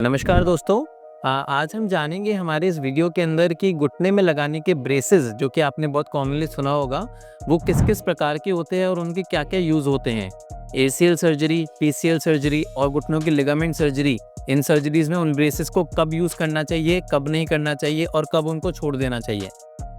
नमस्कार दोस्तों। आज हम जानेंगे हमारे इस वीडियो के अंदर कि घुटने में लगाने के ब्रेसेस जो कि आपने बहुत कॉमनली सुना होगा, वो किस किस प्रकार के होते हैं और उनके क्या क्या यूज़ होते हैं। एसीएल सर्जरी, पीसीएल सर्जरी और घुटनों की लिगामेंट सर्जरी, इन सर्जरीज में उन ब्रेसेस को कब यूज़ करना चाहिए, कब नहीं करना चाहिए और कब उनको छोड़ देना चाहिए।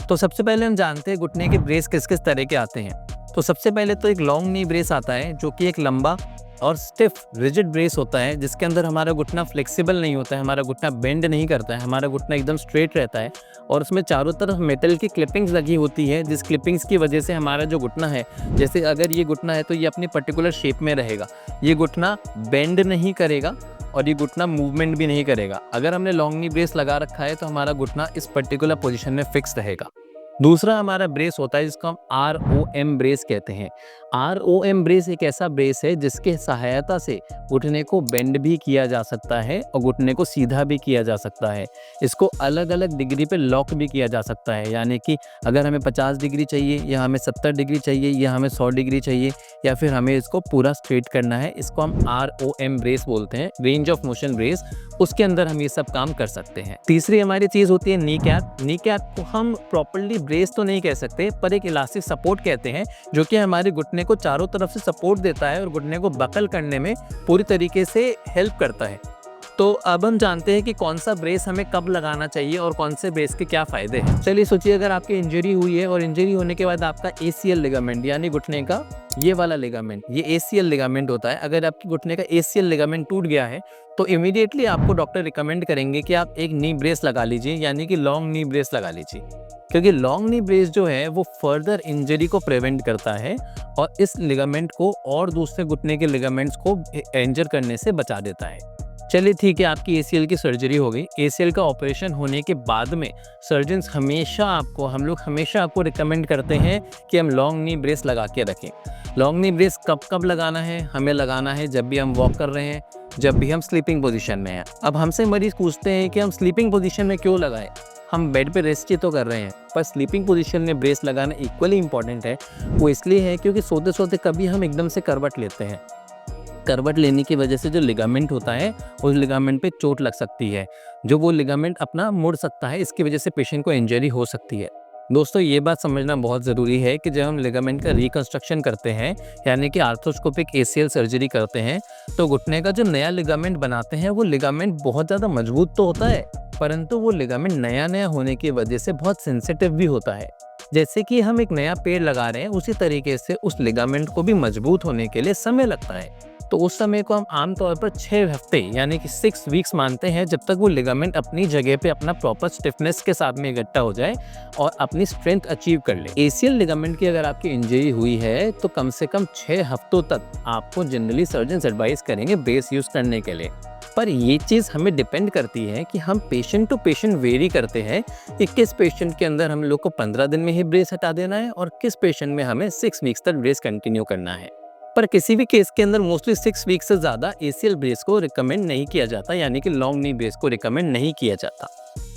तो सबसे पहले हम जानते हैं घुटने के ब्रेस किस किस तरह के आते हैं। तो सबसे पहले तो एक लॉन्ग नी ब्रेस आता है जो कि एक लंबा और स्टिफ रिजिड ब्रेस होता है, जिसके अंदर हमारा घुटना फ्लेक्सिबल नहीं होता है, हमारा घुटना बेंड नहीं करता है, हमारा घुटना एकदम स्ट्रेट रहता है और उसमें चारों तरफ मेटल की क्लिपिंग्स लगी होती है, जिस क्लिपिंग्स की वजह से हमारा जो घुटना है, जैसे अगर ये घुटना है तो ये अपनी पर्टिकुलर शेप में रहेगा, ये घुटना बेंड नहीं करेगा और ये घुटना मूवमेंट भी नहीं करेगा। अगर हमने लॉन्ग नी ब्रेस लगा रखा है तो हमारा घुटना इस पर्टिकुलर पोजीशन में फिक्स रहेगा। दूसरा हमारा ब्रेस होता है जिसको हम ROM ब्रेस कहते हैं। ROM ब्रेस एक ऐसा ब्रेस है जिसके सहायता से घुटने को बेंड भी किया जा सकता है और घुटने को सीधा भी किया जा सकता है। इसको अलग अलग डिग्री पे लॉक भी किया जा सकता है, यानी कि अगर हमें 50 डिग्री चाहिए या हमें 70 डिग्री चाहिए या हमें 100 डिग्री चाहिए या फिर हमें इसको पूरा स्ट्रेट करना है, इसको हम ROM ब्रेस बोलते हैं, रेंज ऑफ मोशन ब्रेस। उसके अंदर हम ये सब काम कर सकते हैं। तीसरी हमारी चीज़ होती है नी कैप। नी कैप को हम प्रॉपर्ली ब्रेस तो नहीं कह सकते, पर एक इलास्टिक सपोर्ट कहते हैं, जो कि हमारे घुटने को चारों तरफ से सपोर्ट देता है और घुटने को बकल करने में पूरी तरीके से हेल्प करता है। तो अब हम जानते हैं कि कौन सा ब्रेस हमें कब लगाना चाहिए और कौन से ब्रेस के क्या फ़ायदे हैं। चलिए सोचिए, अगर आपकी इंजरी हुई है और इंजरी होने के बाद आपका ACL लिगामेंट यानी घुटने का ये वाला लिगामेंट, ये ACL लिगामेंट होता है। अगर आपकी घुटने का ACL लिगामेंट टूट गया है तो इमीडिएटली आपको डॉक्टर रिकमेंड करेंगे कि आप एक नी ब्रेस लगा लीजिए, यानी कि लॉन्ग नी ब्रेस लगा लीजिए, क्योंकि लॉन्ग नी ब्रेस जो है वो फर्दर इंजरी को प्रिवेंट करता है और इस लिगामेंट को और दूसरे घुटने के लिगामेंट्स को इंजर करने से बचा देता है। चलिए ठीक है, आपकी ACL की सर्जरी हो गई। ACL का ऑपरेशन होने के बाद में सर्जन्स हम लोग हमेशा आपको रिकमेंड करते हैं कि हम लॉन्ग नी ब्रेस लगा के रखें। लॉन्ग नी ब्रेस कब कब लगाना है? हमें लगाना है जब भी हम वॉक कर रहे हैं, जब भी हम स्लीपिंग पोजीशन में हैं। अब हमसे मरीज पूछते हैं कि हम स्लीपिंग पोजीशन में क्यों लगाएं? हम बेड पे रेस्ट ही तो कर रहे हैं, पर स्लीपिंग पोजीशन में ब्रेस लगाना इक्वली इंपॉर्टेंट है। वो इसलिए है क्योंकि सोते सोते कभी हम एकदम से करवट लेते हैं। करवट लेने की वजह से जो लिगामेंट होता है उस लिगामेंट पे चोट लग सकती है, जो वो लिगामेंट अपना मुड़ सकता है, इसकी वजह से पेशेंट को इंजरी हो सकती है। दोस्तों, ये बात समझना बहुत ज़रूरी है कि जब हम लिगामेंट का रिकंस्ट्रक्शन करते हैं, यानी कि आर्थ्रोस्कोपिक ACL सर्जरी करते हैं, तो घुटने का जो नया लिगामेंट बनाते हैं वो लिगामेंट बहुत ज़्यादा मजबूत तो होता है, परंतु वो लिगामेंट नया होने की वजह से बहुत सेंसिटिव भी होता है। जैसे कि हम एक नया पेड़ लगा रहे हैं, उसी तरीके से उस लिगामेंट को भी मजबूत होने के लिए समय लगता है। तो उस समय को हम आमतौर पर 6 हफ्ते यानी कि 6 वीक्स मानते हैं, जब तक वो लिगामेंट अपनी जगह पे अपना प्रॉपर स्टिफनेस के साथ में इकट्ठा हो जाए और अपनी स्ट्रेंथ अचीव कर ले। ACL लिगामेंट की अगर आपकी इंजरी हुई है तो कम से कम 6 हफ्तों तक आपको जनरली सर्जन एडवाइस करेंगे ब्रेस यूज़ करने के लिए। पर ये चीज़ हमें डिपेंड करती है कि हम पेशेंट टू पेशेंट वेरी करते हैं कि किस पेशेंट के अंदर हम लोग को 15 दिन में ही ब्रेस हटा देना है और किस पेशेंट में हमें 6 वीक्स तक ब्रेस कंटिन्यू करना है। पर किसी भी केस के अंदर मोस्टली 6 वीक से ज़्यादा ACL ब्रेस को रिकमेंड नहीं किया जाता, यानी कि लॉन्ग नी ब्रेस को रिकमेंड नहीं किया जाता।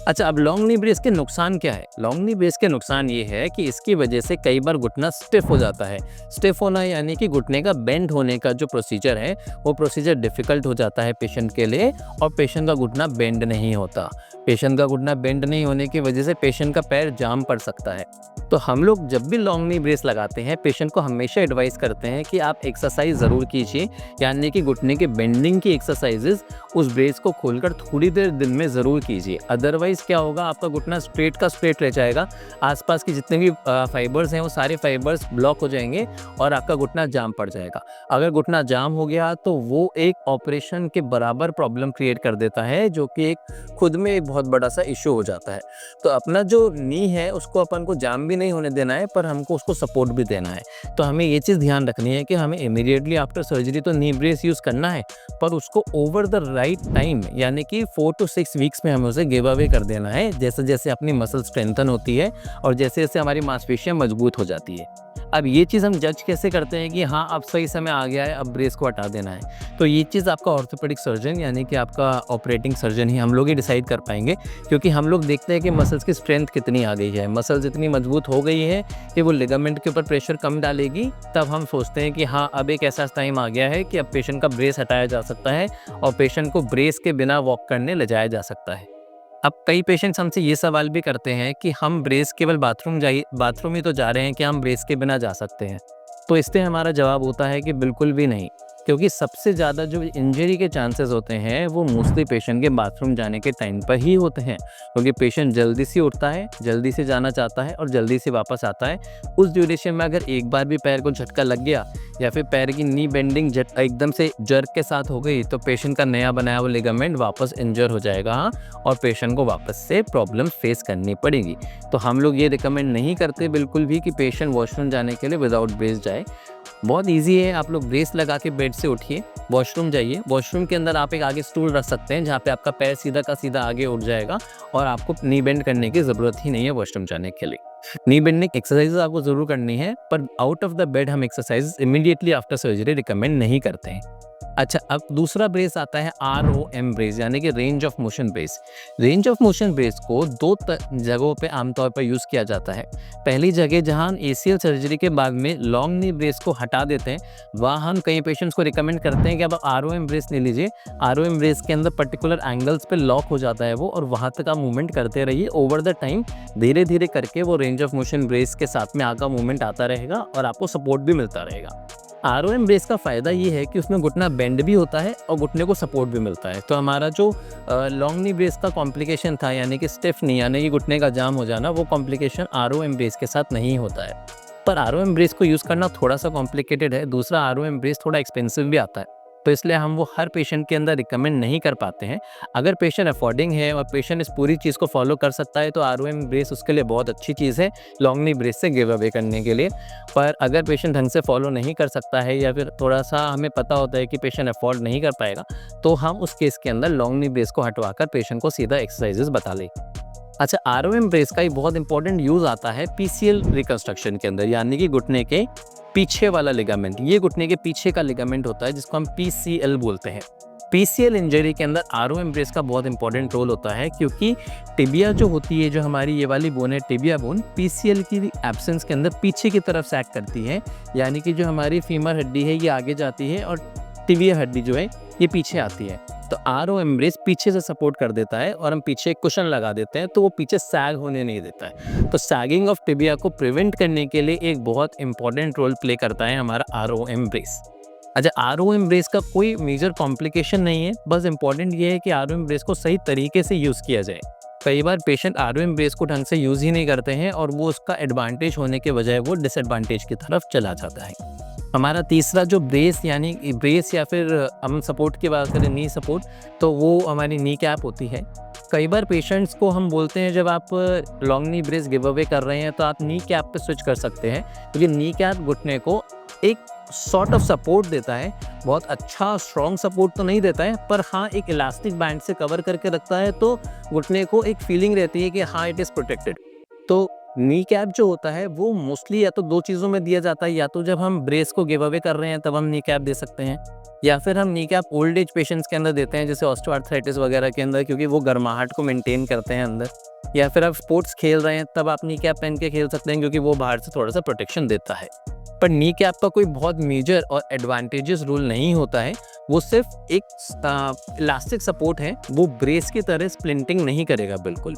अच्छा, अब लॉन्ग नी ब्रेस के नुकसान क्या है? लॉन्ग नी ब्रेस के नुकसान ये है कि इसकी वजह से कई बार घुटना स्टिफ हो जाता है। स्टिफ होना यानी कि घुटने का बेंड होने का जो प्रोसीजर है वो प्रोसीजर डिफ़िकल्ट हो जाता है पेशेंट के लिए और पेशेंट का घुटना बेंड नहीं होता। पेशेंट का घुटना बेंड नहीं होने की वजह से पेशेंट का पैर जाम पड़ सकता है। तो हम लोग जब भी लॉन्ग नी ब्रेस लगाते हैं, पेशेंट को हमेशा एडवाइस करते हैं कि आप एक्सरसाइज ज़रूर कीजिए, यानी कि घुटने के बेंडिंग की एक्सरसाइजेज उस ब्रेस को खोलकर थोड़ी देर दिन में ज़रूर कीजिए। अदरवाइज़ क्या होगा, आपका घुटना स्ट्रेट का स्ट्रेट रह जाएगा, आसपास की जितने भी फाइबर्स हैं वो सारे फाइबर्स ब्लॉक हो जाएंगे और आपका घुटना जाम पड़ जाएगा। अगर घुटना जाम हो गया तो वो एक ऑपरेशन के बराबर प्रॉब्लम क्रिएट कर देता है, जो कि एक खुद में एक बहुत बड़ा सा इशू हो जाता है। तो अपना जो नी है उसको अपन को जाम भी नहीं होने देना है, पर हमको उसको सपोर्ट भी देना है। तो हमें ये चीज़ ध्यान रखनी है कि हमें इमीडिएटली आफ्टर सर्जरी तो नी ब्रेस यूज़ करना है, पर उसको ओवर द राइट टाइम यानी कि 4 to 6 वीक्स में हमें उसे गिव अवे कर देना है, जैसे जैसे अपनी मसल स्ट्रेंथन होती है और जैसे जैसे हमारी मांसपेशियां मजबूत हो जाती है। अब ये चीज़ हम जज कैसे करते हैं कि हाँ अब सही समय आ गया है, अब ब्रेस को हटा देना है? तो ये चीज़ आपका ऑर्थोपेडिक सर्जन यानी कि आपका ऑपरेटिंग सर्जन ही हम लोग ही डिसाइड कर पाएंगे करेंगे, क्योंकि हम लोग देखते हैं कि मसल्स की स्ट्रेंथ कितनी आ गई है, मसल्स इतनी मजबूत हो गई है कि वो लिगामेंट के ऊपर प्रेशर कम डालेगी। तब हम सोचते हैं कि हाँ, अब एक ऐसा टाइम आ गया है कि अब पेशेंट का ब्रेस हटाया जा सकता है और पेशेंट को ब्रेस के बिना वॉक करने ले जाया जा सकता है। अब कई पेशेंट्स हमसे ये सवाल भी करते हैं कि हम ब्रेस केवल बाथरूम ही तो जा रहे हैं, कि हम ब्रेस के बिना जा सकते हैं? तो इससे हमारा जवाब होता है कि बिल्कुल भी नहीं, क्योंकि सबसे ज़्यादा जो इंजरी के चांसेस होते हैं वो मोस्टली पेशेंट के बाथरूम जाने के टाइम पर ही होते हैं, क्योंकि पेशेंट जल्दी से उठता है, जल्दी से जाना चाहता है और जल्दी से वापस आता है। उस ड्यूरेशन में अगर एक बार भी पैर को झटका लग गया या फिर पैर की नी बेंडिंग एकदम से जर्क के साथ हो गई, तो पेशेंट का नया बनाया हुआ लिगामेंट वापस इंजर हो जाएगा और पेशेंट को वापस से प्रॉब्लम फेस करनी पड़ेगी। तो हम लोग ये रिकमेंड नहीं करते बिल्कुल भी कि पेशेंट वॉशरूम जाने के लिए विदाउट ब्रेस जाए। बहुत ईजी है, आप लोग ब्रेस लगा के बेड से उठिए, वॉशरूम जाइए। वॉशरूम के अंदर आप एक आगे स्टूल रख सकते हैं जहाँ पे आपका पैर सीधा का सीधा आगे उठ जाएगा और आपको नी बेंड करने की ज़रूरत ही नहीं है वॉशरूम जाने के लिए। नी बेंडिंग एक्सरसाइज आपको ज़रूर करनी है, पर आउट ऑफ द बेड हम exercise immediately after surgery recommend नहीं करते हैं। अच्छा, अब दूसरा ब्रेस आता है ROM ब्रेस, यानी कि range of motion brace. Range of motion brace को दो जगहों पे आमतौर पर यूज़ किया जाता है। पहली जगह जहां ACL सर्जरी के बाद में लॉन्ग नी ब्रेस को हटा देते हैं, वहाँ हम कई पेशेंट्स को रिकमेंड करते हैं कि अब ROM ब्रेस ले लीजिए। ROM ब्रेस के अंदर पर्टिकुलर एंगल्स पे लॉक हो जाता है वो, और वहाँ तक आप मूवमेंट करते रहिए। ओवर द टाइम धीरे धीरे करके वो रेंज ऑफ मोशन ब्रेस के साथ में आगे मूवमेंट आता रहेगा और आपको सपोर्ट भी मिलता रहेगा। ROM ब्रेस का फ़ायदा ये है कि उसमें घुटना बेंड भी होता है और घुटने को सपोर्ट भी मिलता है। तो हमारा जो लॉन्ग नी ब्रेस का कॉम्प्लिकेशन था, यानी कि स्टिफ नी यानी कि घुटने का जाम हो जाना, वो कॉम्प्लिकेशन ROM ब्रेस के साथ नहीं होता है। पर ROM ब्रेस को यूज़ करना थोड़ा सा कॉम्प्लिकेटेड है। दूसरा, ROM ब्रेस थोड़ा एक्सपेंसिव भी आता है, तो इसलिए हम वो हर पेशेंट के अंदर रिकमेंड नहीं कर पाते हैं। अगर पेशेंट अफोर्डिंग है और पेशेंट इस पूरी चीज़ को फॉलो कर सकता है तो ROM ब्रेस उसके लिए बहुत अच्छी चीज़ है लॉन्ग नी ब्रेस से गिव अवे करने के लिए। पर अगर पेशेंट ढंग से फॉलो नहीं कर सकता है या फिर थोड़ा सा हमें पता होता है कि पेशेंट अफोर्ड नहीं कर पाएगा, तो हम उस केस के अंदर लॉन्ग नी ब्रेस को हटवाकर पेशेंट को सीधा एक्सरसाइजेस बता लें। अच्छा, ROM ब्रेस का एक बहुत इंपॉर्टेंट यूज़ आता है PCL रिकंस्ट्रक्शन के अंदर, यानी कि घुटने के पीछे वाला लिगामेंट। ये घुटने के पीछे का लिगामेंट होता है जिसको हम PCL बोलते हैं। PCL इंजरी के अंदर ROM ब्रेस का बहुत इंपॉर्टेंट रोल होता है, क्योंकि टिबिया जो होती है, जो हमारी ये वाली बोन है टिबिया बोन, PCL की एब्सेंस के अंदर पीछे की तरफ सैग करती है, यानी कि जो हमारी फीमर हड्डी है ये आगे जाती है और टिबिया हड्डी जो है ये पीछे आती है। तो ROM ब्रेस पीछे से सपोर्ट कर देता है और हम पीछे एक कुशन लगा देते हैं, तो वो पीछे सैग होने नहीं देता है। तो सैगिंग ऑफ टिबिया को प्रिवेंट करने के लिए एक बहुत इंपॉर्टेंट रोल प्ले करता है हमारा ROM ब्रेस। अच्छा, ROM ब्रेस का कोई मेजर कॉम्प्लिकेशन नहीं है, बस इंपॉर्टेंट ये है कि ROM ब्रेस को सही तरीके से यूज़ किया जाए। कई बार पेशेंट ROM ब्रेस को ढंग से यूज़ ही नहीं करते हैं और वो उसका एडवांटेज होने के बजाय वो डिसएडवांटेज की तरफ चला जाता है। हमारा तीसरा जो ब्रेस, यानी ब्रेस या फिर हम सपोर्ट की बात करें नी सपोर्ट, तो वो हमारी नी कैप होती है। कई बार पेशेंट्स को हम बोलते हैं जब आप लॉन्ग नी ब्रेस गिव अवे कर रहे हैं तो आप नी कैप पे स्विच कर सकते हैं, क्योंकि नी कैप घुटने को एक सॉर्ट ऑफ सपोर्ट देता है। बहुत अच्छा स्ट्रॉन्ग सपोर्ट तो नहीं देता है, पर हाँ एक इलास्टिक बैंड से कवर करके रखता है, तो घुटने को एक फीलिंग रहती है कि हाँ इट इज़ प्रोटेक्टेड। तो नी कैप जो होता है वो मोस्टली या तो दो चीज़ों में दिया जाता है, या तो जब हम ब्रेस को गिव अवे कर रहे हैं तब हम नी कैप दे सकते हैं, या फिर हम knee cap old age patients के अंदर देते हैं, जैसे ऑस्टियोआर्थराइटिस वगैरह के अंदर, क्योंकि वो गर्माहट को मेंटेन करते हैं अंदर। या फिर आप स्पोर्ट्स खेल रहे हैं तब आप नी कैप पहन के खेल सकते हैं, क्योंकि वो बाहर से थोड़ा सा प्रोटेक्शन देता है। पर नी कैप का कोई बहुत मेजर और एडवांटेजेस रूल नहीं होता है, वो सिर्फ एक इलास्टिक सपोर्ट है, वो ब्रेस की तरह स्प्लिंटिंग नहीं करेगा बिल्कुल।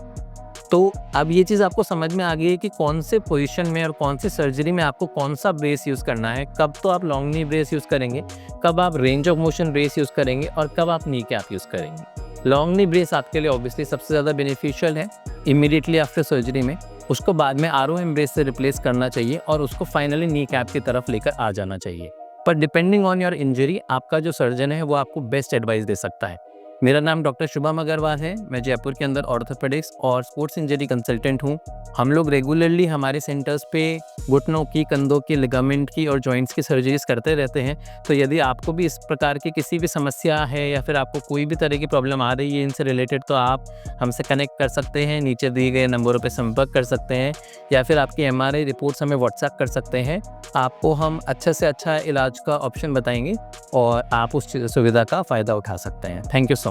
तो अब ये चीज़ आपको समझ में आ गई है कि कौन से पोजीशन में और कौन सी सर्जरी में आपको कौन सा ब्रेस यूज़ करना है, कब तो आप लॉन्ग नी ब्रेस यूज़ करेंगे, कब आप range of motion brace use करेंगे और कब आप नी कैप यूज़ करेंगे। लॉन्ग नी ब्रेस आपके लिए ऑब्वियसली सबसे ज़्यादा बेनिफिशियल है इमीडिएटली आफ्टर सर्जरी में, उसको बाद में ROM ब्रेस से रिप्लेस करना चाहिए और उसको फाइनली नी कैप की तरफ लेकर आ जाना चाहिए। पर डिपेंडिंग ऑन योर इंजरी आपका जो सर्जन है वो आपको बेस्ट एडवाइस दे सकता है। मेरा नाम डॉक्टर शुभम अग्रवाल है, मैं जयपुर के अंदर ऑर्थोपेडिक्स और स्पोर्ट्स इंजरी कंसल्टेंट हूँ। हम लोग रेगुलरली हमारे सेंटर्स पे घुटनों की, कंधों की, लिगामेंट की और जॉइंट्स की सर्जरीज करते रहते हैं। तो यदि आपको भी इस प्रकार की किसी भी समस्या है या फिर आपको कोई भी तरह की प्रॉब्लम आ रही है इनसे रिलेटेड, तो आप हमसे कनेक्ट कर सकते हैं, नीचे दिए गए नंबरों पर संपर्क कर सकते हैं, या फिर आपकी MRI रिपोर्ट्स हमें व्हाट्सएप कर सकते हैं। आपको हम अच्छा से अच्छा इलाज का ऑप्शन बताएंगे और आप उस सुविधा का फ़ायदा उठा सकते हैं। Thank you so